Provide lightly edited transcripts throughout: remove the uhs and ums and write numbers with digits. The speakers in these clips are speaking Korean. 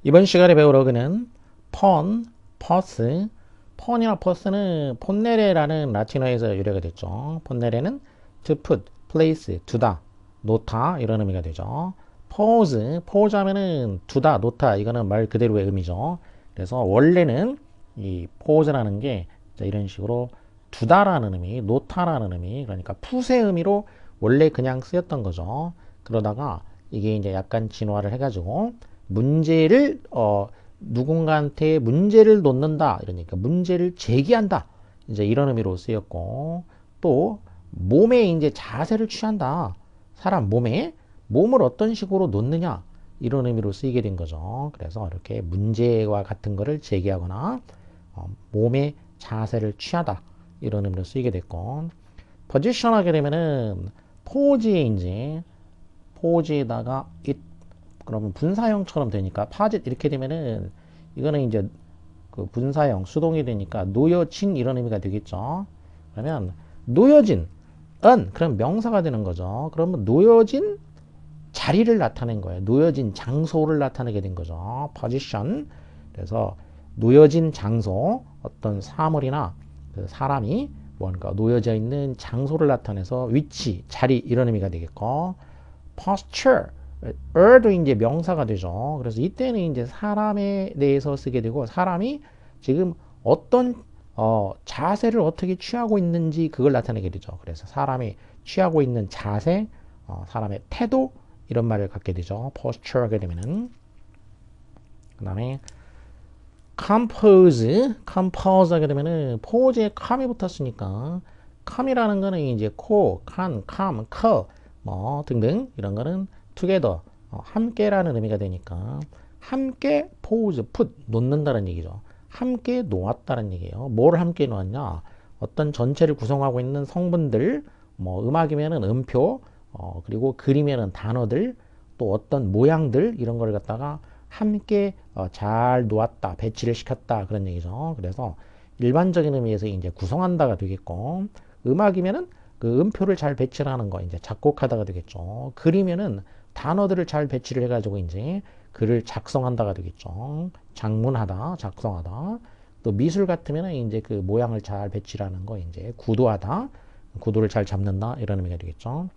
이번 시간에 배울 어근은 펀, 퍼스. 펀이나 퍼스는 폰네레라는 라틴어에서 유래가 됐죠. 폰네레는 to put, place, 두다, 놓다 이런 의미가 되죠. 포즈 하면은 두다, 놓다 이거는 말 그대로의 의미죠. 그래서 원래는 이 포즈라는 게 이런 식으로 두다라는 의미, 놓다라는 의미, 그러니까 풋의 의미로 원래 그냥 쓰였던 거죠. 그러다가 이게 이제 약간 진화를 해가지고 문제를 누군가한테 문제를 놓는다 이러니까 문제를 제기한다 이제 이런 의미로 쓰였고 또 몸에 이제 자세를 취한다 사람 몸에 몸을 어떤 식으로 놓느냐 이런 의미로 쓰이게 된 거죠. 그래서 이렇게 문제와 같은 거를 제기하거나 몸의 자세를 취하다 이런 의미로 쓰이게 됐고 포지션 하게 되면은 포즈에 이제 포즈에다가 it 그러면 분사형처럼 되니까 파짓 이렇게 되면은 이거는 이제 그 분사형 수동이 되니까 놓여진 이런 의미가 되겠죠. 그러면 놓여진 은 그럼 명사가 되는 거죠. 그러면 놓여진 자리를 나타낸 거예요. 놓여진 장소를 나타내게 된 거죠. position. 그래서 놓여진 장소, 어떤 사물이나 그 사람이 뭔가 놓여져 있는 장소를 나타내서 위치, 자리 이런 의미가 되겠고 posture, er도 이제 명사가 되죠. 그래서 이때는 이제 사람에 대해서 쓰게 되고 사람이 지금 어떤 자세를 어떻게 취하고 있는지 그걸 나타내게 되죠. 그래서 사람이 취하고 있는 자세, 사람의 태도 이런 말을 갖게 되죠. posture 하게 되면은 그 다음에 compose 하게 되면은 포즈에 com이 붙었으니까 com이라는 거는 이제 코, 칸, come, 커, 뭐 등등 이런 거는 together 함께라는 의미가 되니까 함께 pose, put 놓는다는 얘기죠. 함께 놓았다는 얘기예요. 뭘 함께 놓았냐? 어떤 전체를 구성하고 있는 성분들, 뭐 음악이면은 음표, 그리고 그림에는 단어들, 또 어떤 모양들 이런 걸 갖다가 함께 잘 놓았다, 배치를 시켰다 그런 얘기죠. 그래서 일반적인 의미에서 이제 구성한다가 되겠고 음악이면은 그 음표를 잘 배치를 하는 거 이제 작곡하다가 되겠죠. 그림에는 단어들을 잘 배치를 해가지고 이제 글을 작성한다가 되겠죠. 작문하다, 작성하다. 또 미술 같으면 이제 그 모양을 잘 배치를 하는 거 이제 구도하다, 구도를 잘 잡는다 이런 의미가 되겠죠.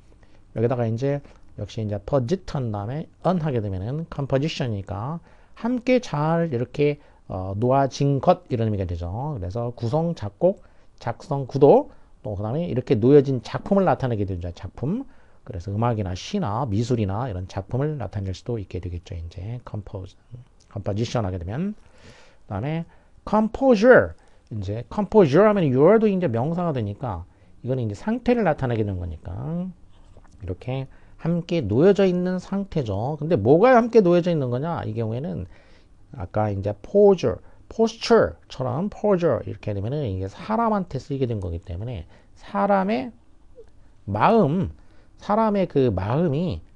여기다가 이제 역시 이제 퍼짓 한 다음에 언 하게 되면은 컴포지션이니까 함께 잘 이렇게 놓아진 것 이런 의미가 되죠. 그래서 구성, 작곡, 작성, 구도 또 그다음에 이렇게 놓여진 작품을 나타내게 되죠. 작품. 그래서 음악이나 시나 미술이나 이런 작품을 나타낼 수도 있게 되겠죠. 이제 컴포지션 하게 되면 그다음에 composure 이제 composure 하면 your도 이제 명사가 되니까 이거는 이제 상태를 나타내게 되는 거니까 이렇게 함께 놓여져 있는 상태죠. 근데 뭐가 함께 놓여져 있는 거냐? 이 경우에는 아까 이제 posture처럼 posture 이렇게 되면은 이게 사람한테 쓰이게 된 거기 때문에 사람의 마음, 사람의 그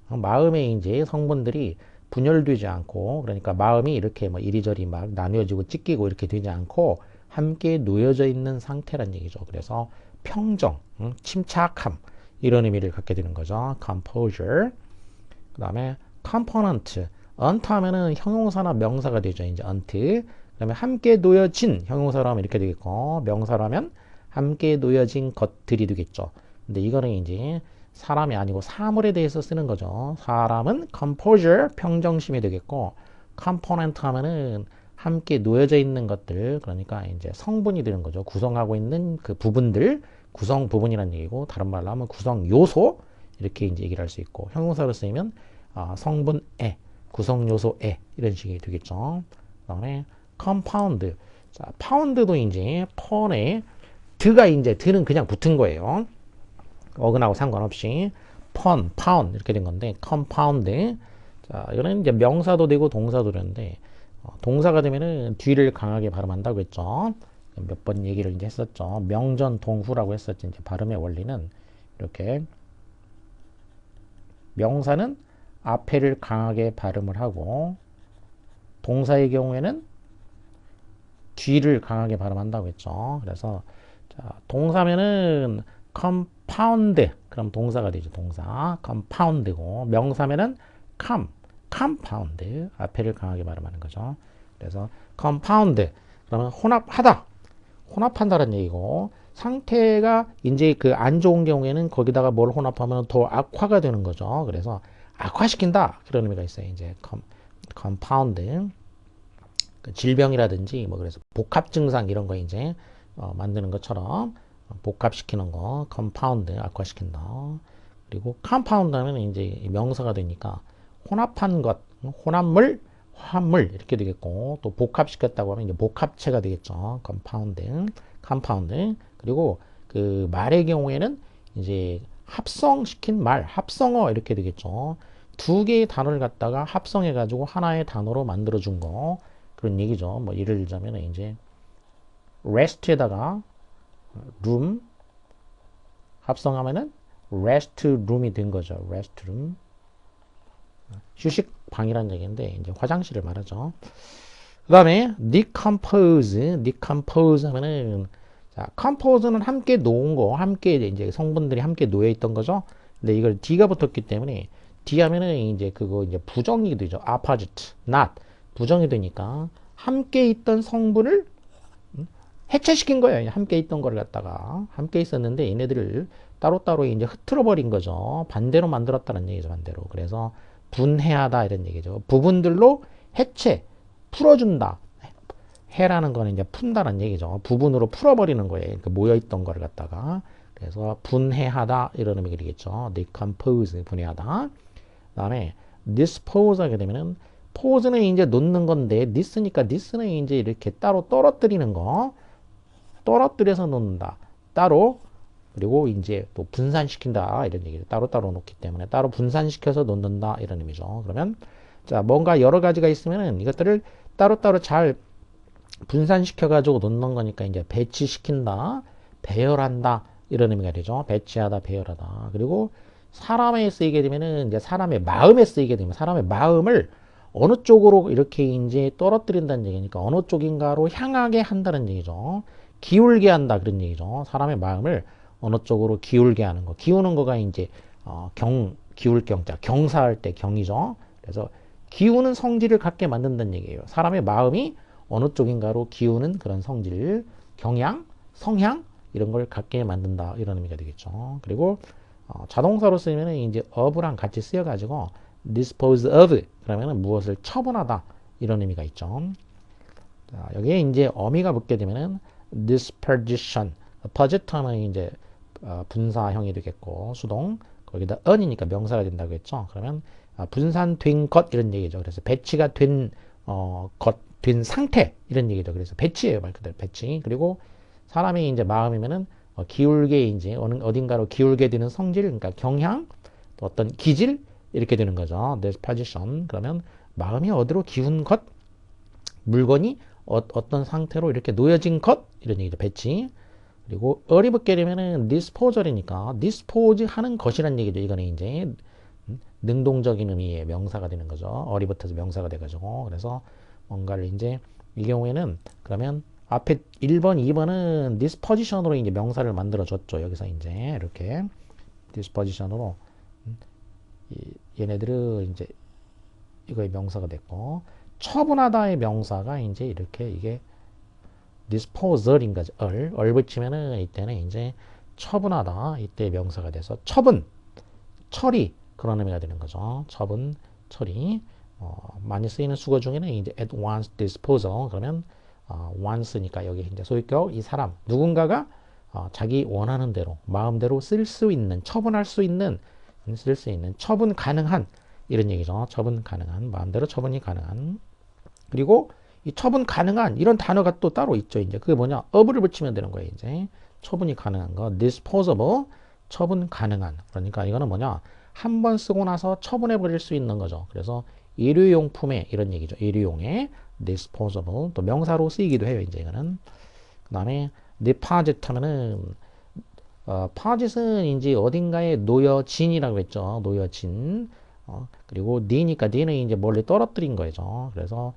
마음의 이제 성분들이 분열되지 않고 그러니까 마음이 이렇게 뭐 이리저리 막 나뉘어지고 찢기고 이렇게 되지 않고 함께 놓여져 있는 상태란 얘기죠. 그래서 평정, 침착함 이런 의미를 갖게 되는 거죠. composure. 그 다음에 component. unto 하면은 형용사나 명사가 되죠. 이제 unto. 그 다음에 함께 놓여진 형용사로 하면 이렇게 되겠고 명사로 하면 함께 놓여진 것들이 되겠죠. 근데 이거는 이제 사람이 아니고 사물에 대해서 쓰는 거죠. 사람은 composure 평정심이 되겠고 component 하면은 함께 놓여져 있는 것들 그러니까 이제 성분이 되는 거죠. 구성하고 있는 그 부분들 구성 부분이라는 얘기고 다른 말로 하면 구성 요소 이렇게 이제 얘기를 할 수 있고 형용사로 쓰이면 성분에 구성 요소에 이런 식이 되겠죠. 그다음에 compound. 자, 파운드도 이제 펀에 드가 이제 드는 그냥 붙은 거예요. 어근하고 상관없이 펀, 파운 이렇게 된 건데 compound. 자, 이거는 이제 명사도 되고 동사도 되는데 동사가 되면은 뒤를 강하게 발음한다고 했죠. 몇 번 얘기를 이제 했었죠. 명전동후라고 했었지. 이제 발음의 원리는 이렇게 명사는 앞에를 강하게 발음을 하고 동사의 경우에는 뒤를 강하게 발음한다고 했죠. 그래서 자, 동사면은 compound 그럼 동사가 되죠. 동사 compound고 명사면은 compound. 앞에를 강하게 발음하는 거죠. 그래서 compound. 그러면 혼합하다. 혼합한다는 얘기고, 상태가 이제 그 안 좋은 경우에는 거기다가 뭘 혼합하면 더 악화가 되는 거죠. 그래서 악화시킨다. 그런 의미가 있어요. 이제 compound. 그 질병이라든지 뭐 그래서 복합 증상 이런 거 이제 만드는 것처럼 복합시키는 거, compound 악화시킨다. 그리고 compound 하면 이제 명사가 되니까 혼합한 것, 혼합물, 화합물 이렇게 되겠고, 또 복합시켰다고 하면 이제 복합체가 되겠죠. compound. 그리고 그 말의 경우에는 이제 합성시킨 말, 합성어 이렇게 되겠죠. 두 개의 단어를 갖다가 합성해 가지고 하나의 단어로 만들어 준 거, 그런 얘기죠. 뭐 예를 들자면 이제 rest에다가 room 합성하면은 rest room이 된 거죠. rest room. 휴식 방이라는 얘기인데 이제 화장실을 말하죠. 그다음에 decompose 하면은, 자, compose는 함께 놓은 거, 함께 이제 성분들이 함께 놓여 있던 거죠. 근데 이걸 d가 붙었기 때문에 d 하면은 이제 그거 이제 부정이 되죠. opposite, not 부정이 되니까 함께 있던 성분을 해체시킨 거예요. 함께 있던 거를 갖다가 함께 있었는데 얘네들을 따로따로 이제 흐트러 버린 거죠. 반대로 만들었다는 얘기죠. 반대로. 그래서 분해하다 이런 얘기죠. 부분들로 해체, 풀어준다. 해라는 거는 이제 푼다는 얘기죠. 부분으로 풀어버리는 거예요. 그 모여있던 거를 갖다가. 그래서 분해하다 이런 의미가 되겠죠. decompose 분해하다. 그다음에 dispose 하게 되면은, pose는 이제 놓는 건데 this니까 this는 이제 이렇게 따로 떨어뜨리는 거, 떨어뜨려서 놓는다. 따로. 그리고 이제 또 분산시킨다 이런 얘기를 따로따로 놓기 때문에 따로 분산시켜서 놓는다 이런 의미죠. 그러면 자, 뭔가 여러 가지가 있으면은 이것들을 따로따로 잘 분산시켜 가지고 놓는 거니까 이제 배치시킨다, 배열한다 이런 의미가 되죠. 배치하다, 배열하다. 그리고 사람에 쓰이게 되면은 이제 사람의 마음에 쓰이게 되면 사람의 마음을 어느 쪽으로 이렇게 이제 떨어뜨린다는 얘기니까 어느 쪽인가로 향하게 한다는 얘기죠. 기울게 한다 그런 얘기죠. 사람의 마음을 어느 쪽으로 기울게 하는 거. 기우는 거가 이제 기울 경자, 경사할 때 경이죠. 그래서 기우는 성질을 갖게 만든다는 얘기예요. 사람의 마음이 어느 쪽인가로 기우는 그런 성질, 경향, 성향 이런 걸 갖게 만든다 이런 의미가 되겠죠. 그리고 자동사로 쓰면 이제 of랑 같이 쓰여가지고 dispose of 그러면은 무엇을 처분하다 이런 의미가 있죠. 자, 여기에 이제 어미가 붙게 되면은 disposition, position은 이제 분사형이 되겠고 수동, 거기다 on이니까 명사가 된다고 했죠. 그러면 분산된 것 이런 얘기죠. 그래서 배치가 된 것, 된 상태 이런 얘기죠. 그래서 배치예요, 말 그대로 배치. 그리고 사람이 이제 마음이면은 기울게 이제 어딘가로 기울게 되는 성질, 그러니까 경향, 또 어떤 기질 이렇게 되는 거죠. disposition. 그러면 마음이 어디로 기운 것, 물건이 어떤 상태로 이렇게 놓여진 것 이런 얘기죠. 배치. 그리고 을이 붙게 되면은 disposal이니까 dispose 하는 것이란 얘기죠. 이거는 이제 능동적인 의미의 명사가 되는 거죠. 을이 붙어서 명사가 돼가지고. 그래서 뭔가를 이제 이 경우에는 그러면 앞에 1번, 2번은 disposition으로 이제 명사를 만들어 줬죠. 여기서 이제 이렇게 disposition으로 얘네들은 이제 이거의 명사가 됐고, 처분하다의 명사가 이제 이렇게 이게 disposal인 거죠. 을 붙이면은 이때는 이제 처분하다 이때 명사가 돼서 처분, 처리 그런 의미가 되는 거죠. 처분, 처리. 많이 쓰이는 수거 중에는 이제 at once disposal 그러면 once니까 여기 이제 소유격 이 사람 누군가가 자기 원하는 대로 마음대로 쓸 수 있는, 처분할 수 있는, 쓸 수 있는, 처분 가능한 이런 얘기죠. 처분 가능한, 마음대로 처분이 가능한. 그리고 이 처분 가능한 이런 단어가 또 따로 있죠. 이제 그게 뭐냐? of를 붙이면 되는 거예요. 이제 처분이 가능한 거, disposable, 처분 가능한. 그러니까 이거는 뭐냐? 한 번 쓰고 나서 처분해 버릴 수 있는 거죠. 그래서 일회용품에 이런 얘기죠. 일회용에 disposable, 또 명사로 쓰이기도 해요. 이제 이거는. 그다음에 deposit 하면은 deposit은 이제 어딘가에 놓여진이라고 했죠. 놓여진. 그리고 D니까 D는 이제 멀리 떨어뜨린 거죠. 그래서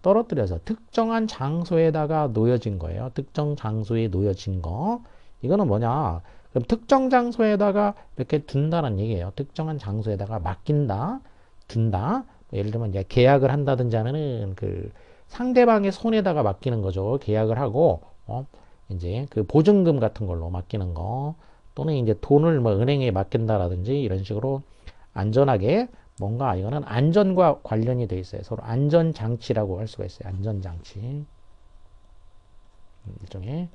떨어뜨려서 특정한 장소에다가 놓여진 거예요. 특정 장소에 놓여진 거. 이거는 뭐냐? 그럼 특정 장소에다가 이렇게 둔다는 얘기예요. 특정한 장소에다가 맡긴다, 둔다, 예를 들면 이제 계약을 한다든지 하면은 그 상대방의 손에다가 맡기는 거죠. 계약을 하고 이제 그 보증금 같은 걸로 맡기는 거 또는 이제 돈을 뭐 은행에 맡긴다라든지 이런 식으로 안전하게 뭔가 이거는 안전과 관련이 돼 있어요. 서로 안전장치라고 할 수가 있어요. 안전장치. 일종의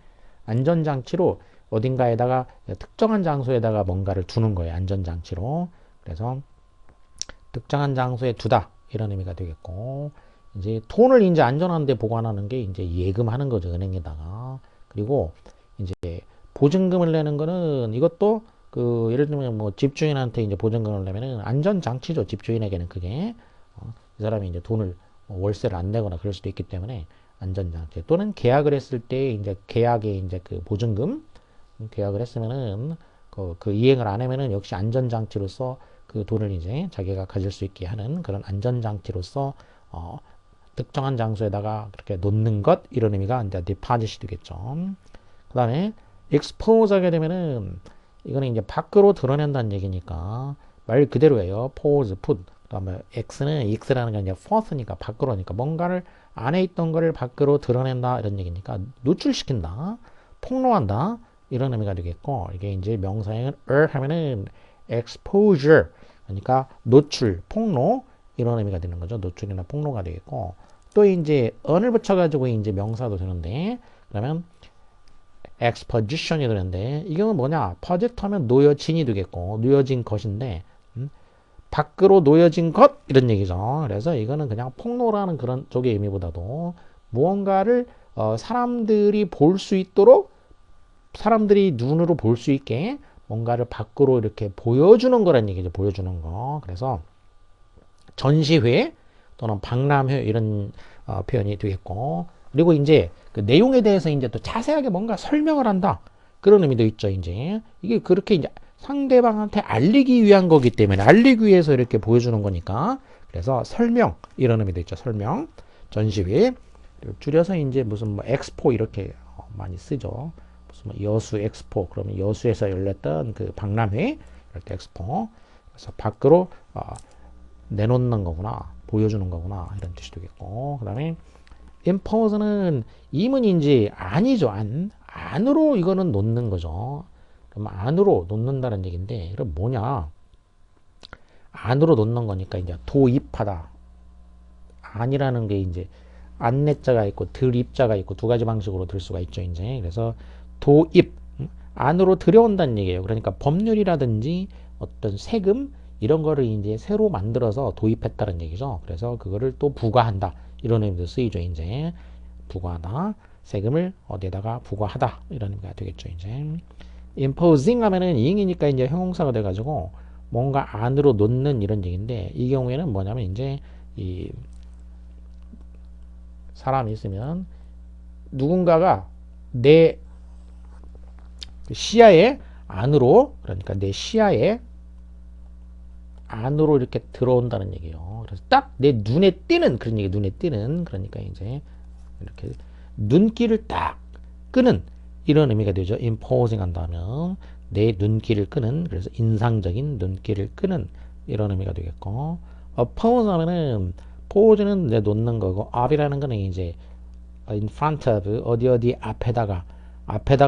안전장치로 어딘가에다가 특정한 장소에다가 뭔가를 두는 거예요. 안전장치로. 그래서 특정한 장소에 두다 이런 의미가 되겠고 이제 돈을 이제 안전한 데 보관하는 게 이제 예금하는 거죠. 은행에다가. 그리고 이제 보증금을 내는 거는 이것도 그 예를 들면 뭐 집주인한테 이제 보증금을 내면은 안전장치죠. 집주인에게는 그게 이 사람이 이제 돈을 월세를 안 내거나 그럴 수도 있기 때문에 안전장치 또는 계약을 했을 때 이제 계약에 이제 그 보증금 계약을 했으면은 그 이행을 안 하면은 역시 안전장치로서 그 돈을 이제 자기가 가질 수 있게 하는 그런 안전장치로서 특정한 장소에다가 그렇게 놓는 것 이런 의미가 이제 deposit이 되겠죠. 그 다음에 expose 하게 되면은 이거는 이제 밖으로 드러낸다는 얘기니까 말 그대로예요. pose, put. 그 다음에 x는 x라는 게 이제 forth니까 밖으로니까 뭔가를 안에 있던 거를 밖으로 드러낸다 이런 얘기니까 노출시킨다, 폭로한다 이런 의미가 되겠고 이게 이제 명사형은 하면은 exposure 그러니까 노출, 폭로 이런 의미가 되는 거죠. 노출이나 폭로가 되겠고 또 이제 on을 붙여가지고 이제 명사도 되는데 그러면 exposition이 되는데 이 경우는 뭐냐? 퍼짓 하면 놓여진이 되겠고 놓여진 것인데 밖으로 놓여진 것 이런 얘기죠. 그래서 이거는 그냥 폭로라는 그런 쪽의 의미보다도 무언가를 사람들이 볼 수 있도록 사람들이 눈으로 볼 수 있게 뭔가를 밖으로 이렇게 보여주는 거란 얘기죠. 보여주는 거. 그래서 전시회 또는 박람회 이런 표현이 되겠고 그리고 이제 그 내용에 대해서 이제 또 자세하게 뭔가 설명을 한다 그런 의미도 있죠. 이제 이게 그렇게 이제 상대방한테 알리기 위한 거기 때문에 알리기 위해서 이렇게 보여주는 거니까 그래서 설명 이런 의미도 있죠. 설명 전시회 줄여서 이제 무슨 뭐 엑스포 이렇게 많이 쓰죠. 무슨 뭐 여수 엑스포 그러면 여수에서 열렸던 그 박람회 이럴 때 엑스포 그래서 밖으로 내놓는 거구나 보여주는 거구나 이런 뜻이 되겠고 그 다음에 impose는 임은인지 아니죠. 안으로 이거는 놓는 거죠. 그럼 안으로 놓는다는 얘기인데 그럼 뭐냐 안으로 놓는 거니까 이제 도입하다 안이라는 게 이제 안내자가 있고 들입자가 있고 두 가지 방식으로 들 수가 있죠. 이제 그래서 도입 안으로 들여온다는 얘기예요. 그러니까 법률이라든지 어떤 세금 이런 거를 이제 새로 만들어서 도입했다는 얘기죠. 그래서 그거를 또 부과한다 이런 의미도 쓰이죠. 이제 부과하다 세금을 어디에다가 부과하다 이런 의미가 되겠죠. 이제 imposing 하면은 ing이니까 이제 형용사가 돼가지고 뭔가 안으로 놓는 이런 얘기인데 이 경우에는 뭐냐면 이제 이 사람이 있으면 누군가가 내 시야에 안으로 그러니까 내 시야에 안으로 이렇게 들어온다는 얘기예요. 그래서 딱 내 눈에 띄는 그런 얘기 눈에 띄는 그러니까 이제 이렇게 눈길을 딱 끄는 이런 의미가 되죠. imposing 한다면 내 눈길을 끄는 그래서 인상적인 눈길을 끄는 이런 의미가 되겠고 oppose 하면은 pose는 내 놓는 거고 up이라는 거는 이제 in front of 어디 어디 앞에다가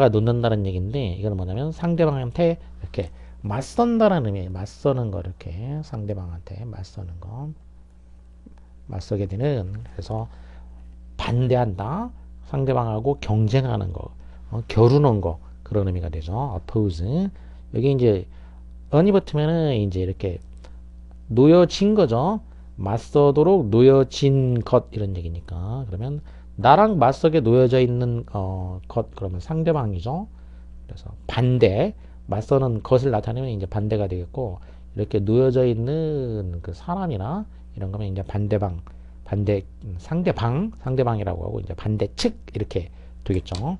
놓는다는 얘기인데 이거는 뭐냐면 상대방한테 이렇게 맞선다라는 의미예요. 맞서는 거 이렇게 상대방한테 맞서는 거 맞서게 되는 그래서 반대한다 상대방하고 경쟁하는 거 겨루는 거 그런 의미가 되죠. oppose 여기 이제 on이 붙으면은 이제 이렇게 놓여진 거죠. 맞서도록 놓여진 것 이런 얘기니까 그러면 나랑 맞서게 놓여져 있는 것 그러면 상대방이죠. 그래서 반대 맞서는 것을 나타내면 이제 반대가 되겠고 이렇게 놓여져 있는 그 사람이나 이런 거면 이제 상대방이라고 하고 이제 반대측 이렇게 되겠죠.